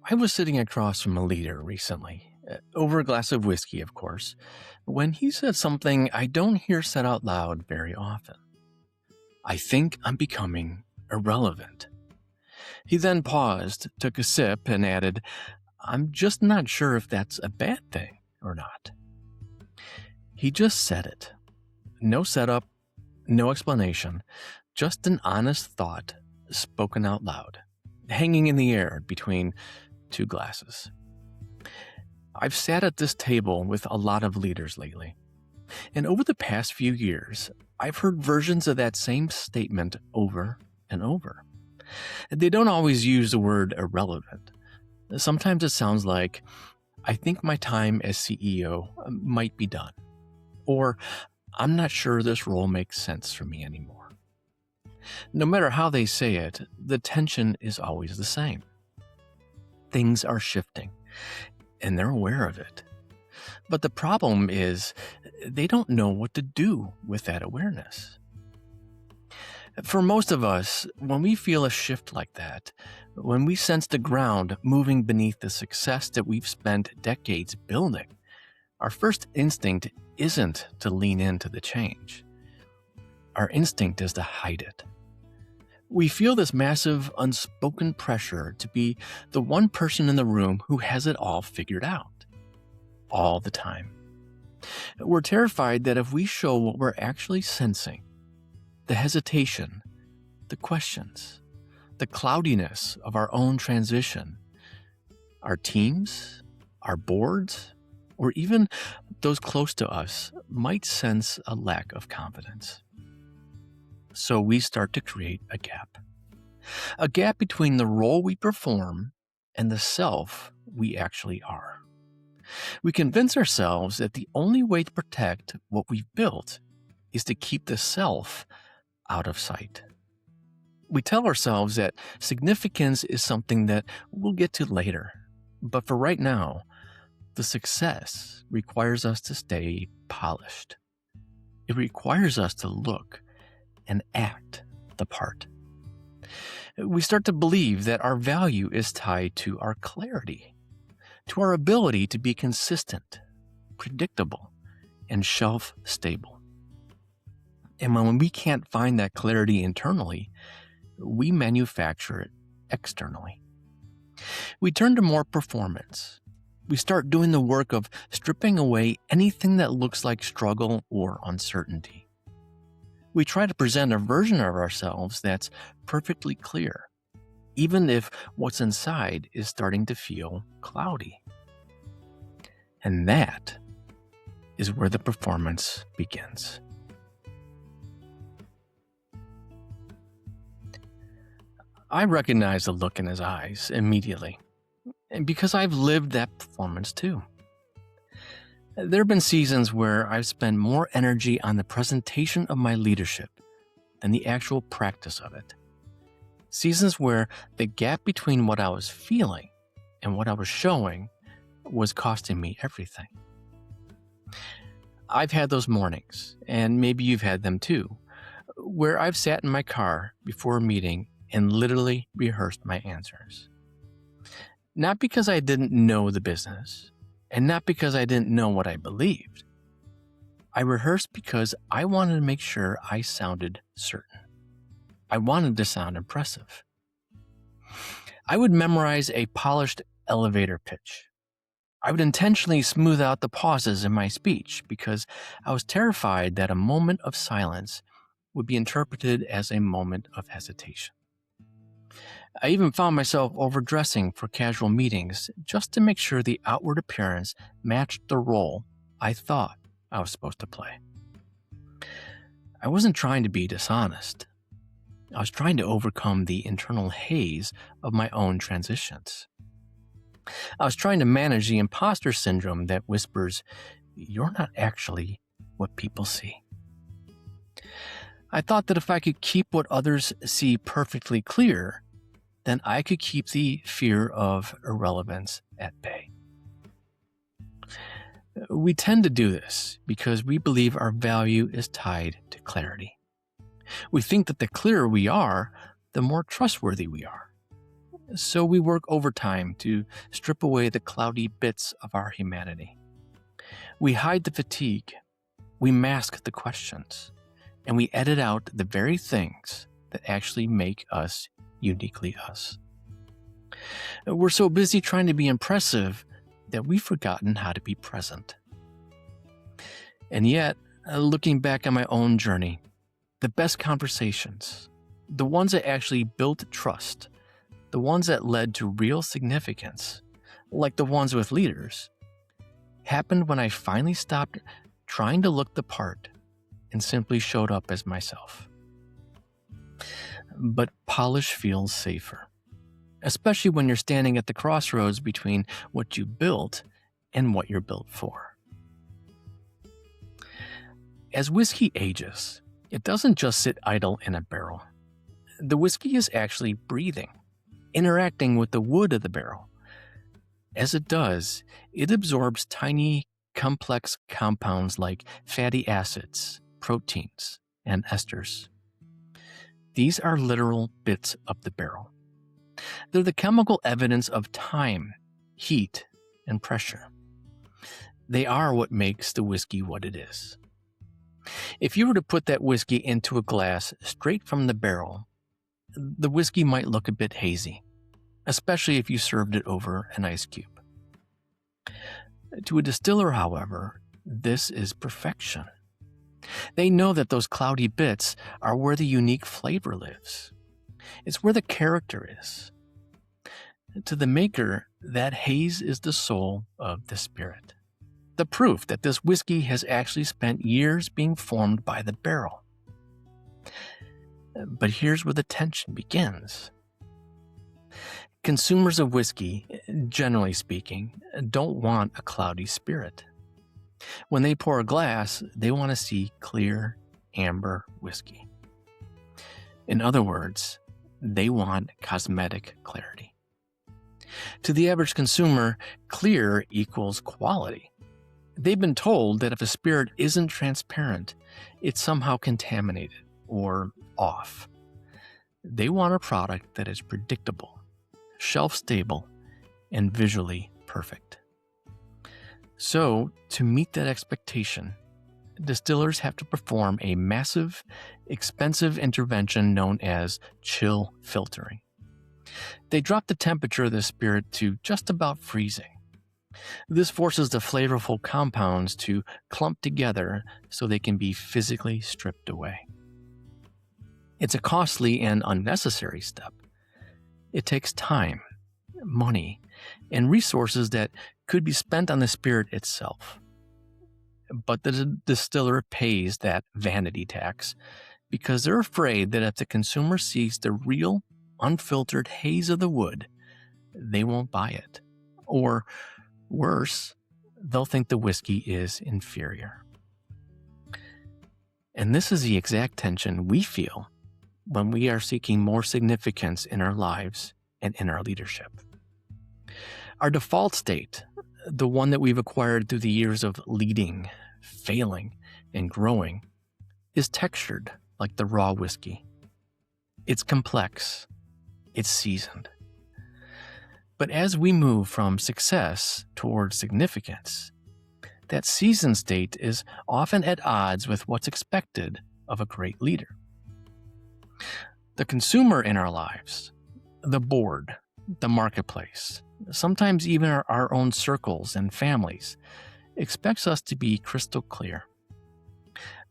I was sitting across from a leader recently, over a glass of whiskey, of course, when he said something I don't hear said out loud very often. I think I'm becoming irrelevant. He then paused, took a sip, and added, I'm just not sure if that's a bad thing or not. He just said it. No setup, no explanation, just an honest thought spoken out loud, hanging in the air between two glasses. I've sat at this table with a lot of leaders lately, and over the past few years, I've heard versions of that same statement over and over. They don't always use the word irrelevant. Sometimes it sounds like, I think my time as CEO might be done, or I'm not sure this role makes sense for me anymore. No matter how they say it, the tension is always the same. Things are shifting, and they're aware of it. But the problem is, they don't know what to do with that awareness. For most of us, when we feel a shift like that, when we sense the ground moving beneath the success that we've spent decades building, our first instinct isn't to lean into the change. Our instinct is to hide it. We feel this massive, unspoken pressure to be the one person in the room who has it all figured out, all the time. We're terrified that if we show what we're actually sensing, the hesitation, the questions, the cloudiness of our own transition, our teams, our boards, or even those close to us might sense a lack of confidence. So we start to create a gap between the role we perform and the self we actually are. We convince ourselves that the only way to protect what we've built is to keep the self out of sight. We tell ourselves that significance is something that we'll get to later, but for right now, the success requires us to stay polished. It requires us to look and act the part. We start to believe that our value is tied to our clarity, to our ability to be consistent, predictable, and shelf-stable. And when we can't find that clarity internally, we manufacture it externally. We turn to more performance. We start doing the work of stripping away anything that looks like struggle or uncertainty. We try to present a version of ourselves that's perfectly clear, even if what's inside is starting to feel cloudy. And that is where the performance begins. I recognize the look in his eyes immediately, and because I've lived that performance too. There have been seasons where I've spent more energy on the presentation of my leadership than the actual practice of it. Seasons where the gap between what I was feeling and what I was showing was costing me everything. I've had those mornings, and maybe you've had them too, where I've sat in my car before a meeting and literally rehearsed my answers. Not because I didn't know the business, and not because I didn't know what I believed. I rehearsed because I wanted to make sure I sounded certain. I wanted to sound impressive. I would memorize a polished elevator pitch. I would intentionally smooth out the pauses in my speech because I was terrified that a moment of silence would be interpreted as a moment of hesitation. I even found myself overdressing for casual meetings just to make sure the outward appearance matched the role I thought I was supposed to play. I wasn't trying to be dishonest. I was trying to overcome the internal haze of my own transitions. I was trying to manage the imposter syndrome that whispers, "You're not actually what people see." I thought that if I could keep what others see perfectly clear, then I could keep the fear of irrelevance at bay. We tend to do this because we believe our value is tied to clarity. We think that the clearer we are, the more trustworthy we are. So we work overtime to strip away the cloudy bits of our humanity. We hide the fatigue, we mask the questions, and we edit out the very things that actually make us uniquely us. We're so busy trying to be impressive that we've forgotten how to be present. And yet, looking back on my own journey, the best conversations, the ones that actually built trust, the ones that led to real significance, like the ones with leaders, happened when I finally stopped trying to look the part and simply showed up as myself. But polish feels safer, especially when you're standing at the crossroads between what you built and what you're built for. As whiskey ages, it doesn't just sit idle in a barrel. The whiskey is actually breathing, interacting with the wood of the barrel. As it does, it absorbs tiny, complex compounds like fatty acids, proteins, and esters. These are literal bits of the barrel. They're the chemical evidence of time, heat, and pressure. They are what makes the whiskey what it is. If you were to put that whiskey into a glass straight from the barrel, the whiskey might look a bit hazy, especially if you served it over an ice cube. To a distiller, however, this is perfection. They know that those cloudy bits are where the unique flavor lives. It's where the character is. To the maker, that haze is the soul of the spirit. The proof that this whiskey has actually spent years being formed by the barrel. But here's where the tension begins. Consumers of whiskey, generally speaking, don't want a cloudy spirit. When they pour a glass, they want to see clear, amber whiskey. In other words, they want cosmetic clarity. To the average consumer, clear equals quality. They've been told that if a spirit isn't transparent, it's somehow contaminated or off. They want a product that is predictable, shelf-stable, and visually perfect. So, to meet that expectation, distillers have to perform a massive, expensive intervention known as chill filtering. They drop the temperature of the spirit to just about freezing. This forces the flavorful compounds to clump together so they can be physically stripped away. It's a costly and unnecessary step. It takes time, money, and resources that could be spent on the spirit itself. But the distiller pays that vanity tax because they're afraid that if the consumer sees the real, unfiltered haze of the wood, they won't buy it. Or worse, they'll think the whiskey is inferior. And this is the exact tension we feel when we are seeking more significance in our lives and in our leadership. Our default state, the one that we've acquired through the years of leading, failing, and growing, is textured like the raw whiskey. It's complex. It's seasoned. But as we move from success towards significance, that seasoned state is often at odds with what's expected of a great leader. The consumer in our lives, the board, the marketplace, sometimes even our own circles and families, expects us to be crystal clear.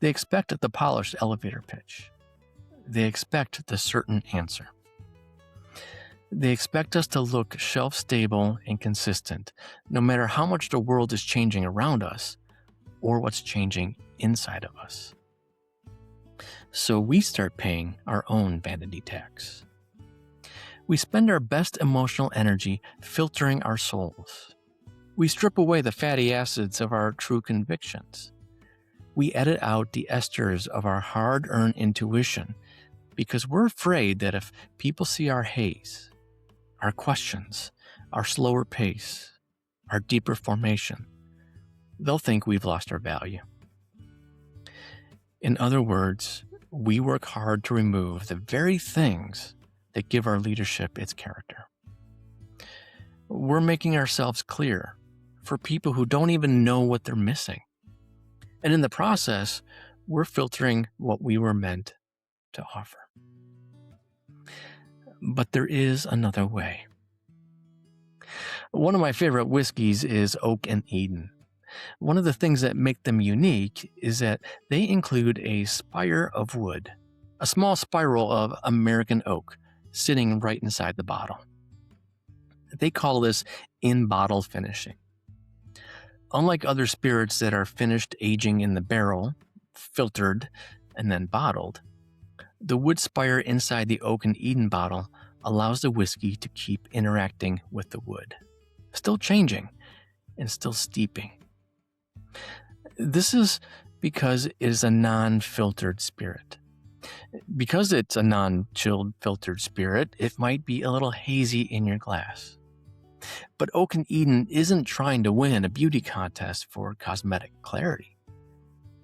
They expect the polished elevator pitch. They expect the certain answer. They expect us to look shelf-stable and consistent, no matter how much the world is changing around us or what's changing inside of us. So we start paying our own vanity tax. We spend our best emotional energy filtering our souls. We strip away the fatty acids of our true convictions. We edit out the esters of our hard-earned intuition because we're afraid that if people see our haze, our questions, our slower pace, our deeper formation, they'll think we've lost our value. In other words, we work hard to remove the very things that give our leadership its character. We're making ourselves clear for people who don't even know what they're missing. And in the process, we're filtering what we were meant to offer. But there is another way. One of my favorite whiskeys is Oak and Eden. One of the things that make them unique is that they include a spire of wood, a small spiral of American oak sitting right inside the bottle. They call this in-bottle finishing. Unlike other spirits that are finished aging in the barrel, filtered, and then bottled, the wood spire inside the Oak and Eden bottle allows the whiskey to keep interacting with the wood, still changing and still steeping. This is because it is a non-filtered spirit. Because it's a non-chilled filtered spirit, it might be a little hazy in your glass. But Oak and Eden isn't trying to win a beauty contest for cosmetic clarity.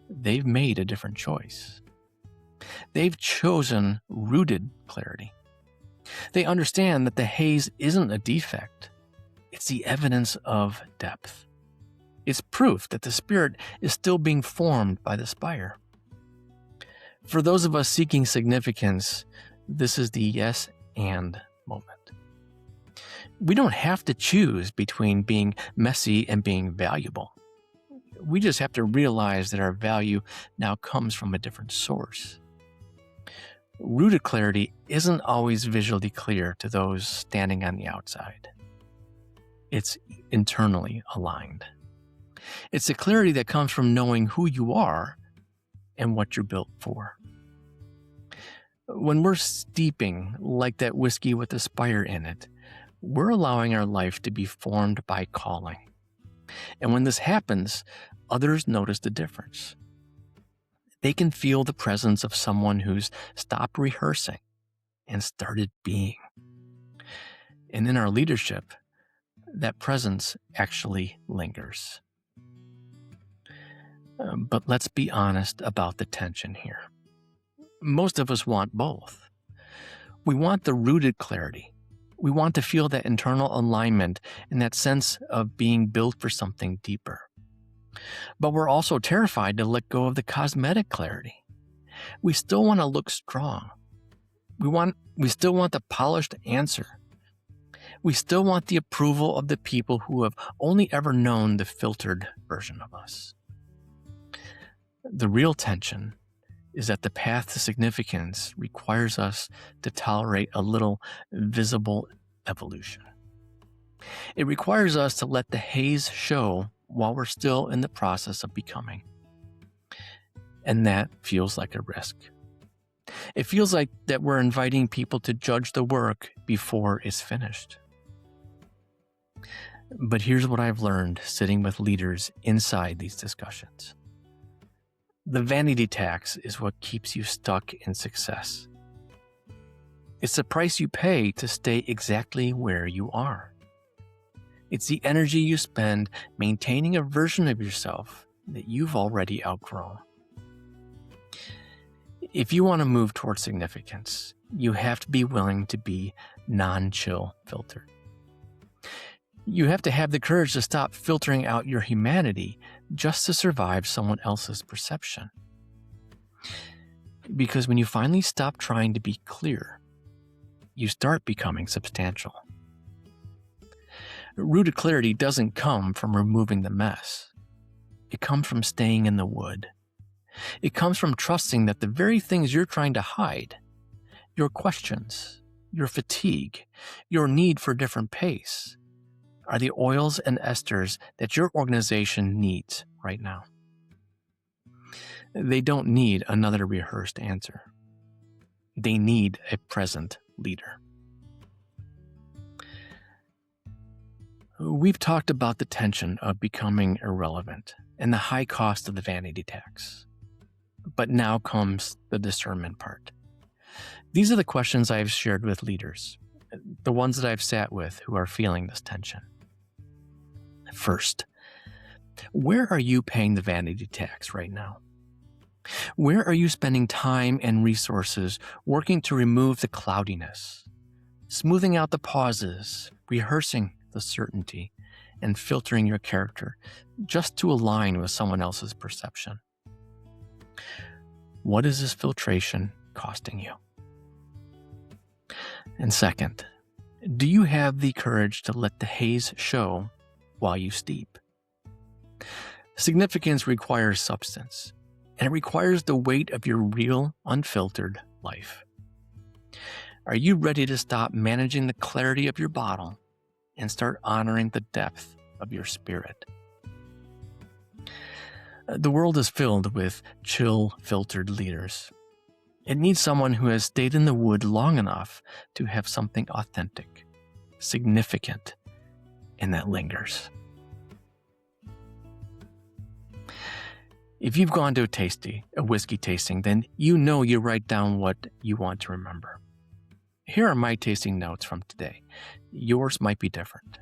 They've made a different choice. They've chosen rooted clarity. They understand that the haze isn't a defect. It's the evidence of depth. It's proof that the spirit is still being formed by the spire. For those of us seeking significance, this is the yes and moment. We don't have to choose between being messy and being valuable. We just have to realize that our value now comes from a different source. Rooted clarity isn't always visually clear to those standing on the outside. It's internally aligned. It's a clarity that comes from knowing who you are and what you're built for. When we're steeping like that whiskey with a spire in it, we're allowing our life to be formed by calling. And when this happens, others notice the difference. They can feel the presence of someone who's stopped rehearsing and started being. And in our leadership, that presence actually lingers. But let's be honest about the tension here. Most of us want both. We want the rooted clarity. We want to feel that internal alignment and that sense of being built for something deeper. But we're also terrified to let go of the cosmetic clarity. We still want to look strong. We still want the polished answer. We still want the approval of the people who have only ever known the filtered version of us. The real tension is that the path to significance requires us to tolerate a little visible evolution. It requires us to let the haze show while we're still in the process of becoming. And that feels like a risk. It feels like that we're inviting people to judge the work before it's finished. But here's what I've learned sitting with leaders inside these discussions. The vanity tax is what keeps you stuck in success. It's the price you pay to stay exactly where you are. It's the energy you spend maintaining a version of yourself that you've already outgrown. If you want to move towards significance, you have to be willing to be non-chill filtered. You have to have the courage to stop filtering out your humanity just to survive someone else's perception. Because when you finally stop trying to be clear, you start becoming substantial. Rooted clarity doesn't come from removing the mess. It comes from staying in the wood. It comes from trusting that the very things you're trying to hide, your questions, your fatigue, your need for a different pace, are the oils and esters that your organization needs right now. They don't need another rehearsed answer. They need a present leader. We've talked about the tension of becoming irrelevant and the high cost of the vanity tax. But now comes the discernment part. These are the questions I've shared with leaders, the ones that I've sat with who are feeling this tension. First, where are you paying the vanity tax right now? Where are you spending time and resources working to remove the cloudiness, smoothing out the pauses, rehearsing the certainty and filtering your character just to align with someone else's perception. What is this filtration costing you? And second, do you have the courage to let the haze show while you steep? Significance requires substance, and it requires the weight of your real, unfiltered life. Are you ready to stop managing the clarity of your bottle and start honoring the depth of your spirit? The world is filled with chill, filtered leaders. It needs someone who has stayed in the wood long enough to have something authentic, significant, and that lingers. If you've gone to a whiskey tasting, then you know you write down what you want to remember. Here are my tasting notes from today. Yours might be different.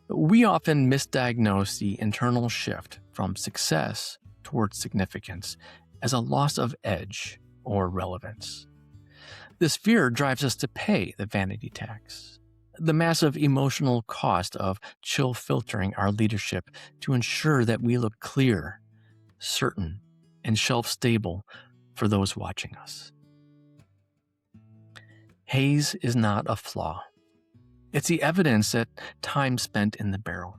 We often misdiagnose the internal shift from success towards significance as a loss of edge or relevance. This fear drives us to pay the vanity tax, the massive emotional cost of chill filtering our leadership to ensure that we look clear, certain, and shelf-stable for those watching us. Haze is not a flaw. It's the evidence that time spent in the barrel.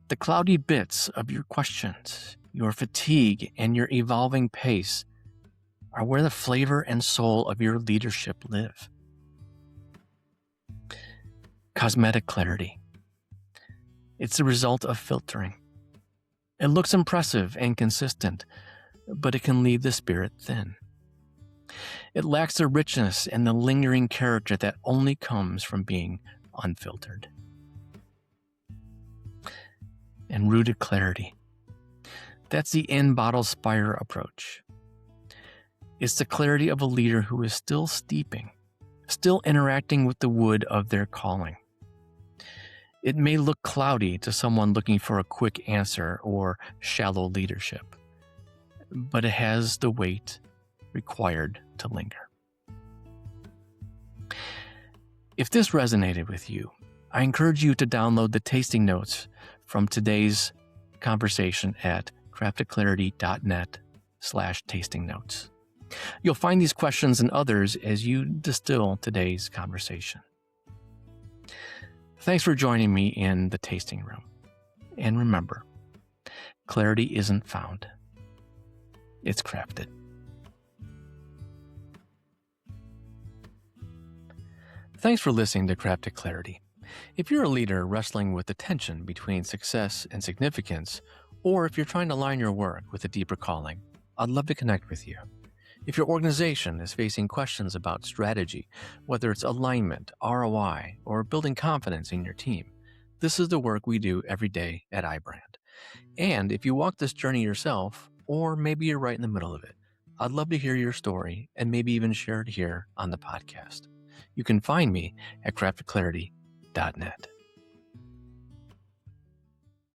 The cloudy bits of your questions, your fatigue, and your evolving pace are where the flavor and soul of your leadership live. Cosmetic clarity. It's the result of filtering. It looks impressive and consistent, but it can leave the spirit thin. It lacks the richness and the lingering character that only comes from being unfiltered. And rooted clarity. That's the in-bottle Spire approach. It's the clarity of a leader who is still steeping, still interacting with the wood of their calling. It may look cloudy to someone looking for a quick answer or shallow leadership, but it has the weight required to linger. If this resonated with you, I encourage you to download the tasting notes from today's conversation at craftedclarity.net/tasting notes. You'll find these questions and others as you distill today's conversation. Thanks for joining me in the tasting room. And remember, clarity isn't found. It's crafted. Thanks for listening to Crafted Clarity. If you're a leader wrestling with the tension between success and significance, or if you're trying to align your work with a deeper calling, I'd love to connect with you. If your organization is facing questions about strategy, whether it's alignment, ROI, or building confidence in your team, this is the work we do every day at iBrand. And if you walk this journey yourself, or maybe you're right in the middle of it, I'd love to hear your story and maybe even share it here on the podcast. You can find me at craftedclarity.net.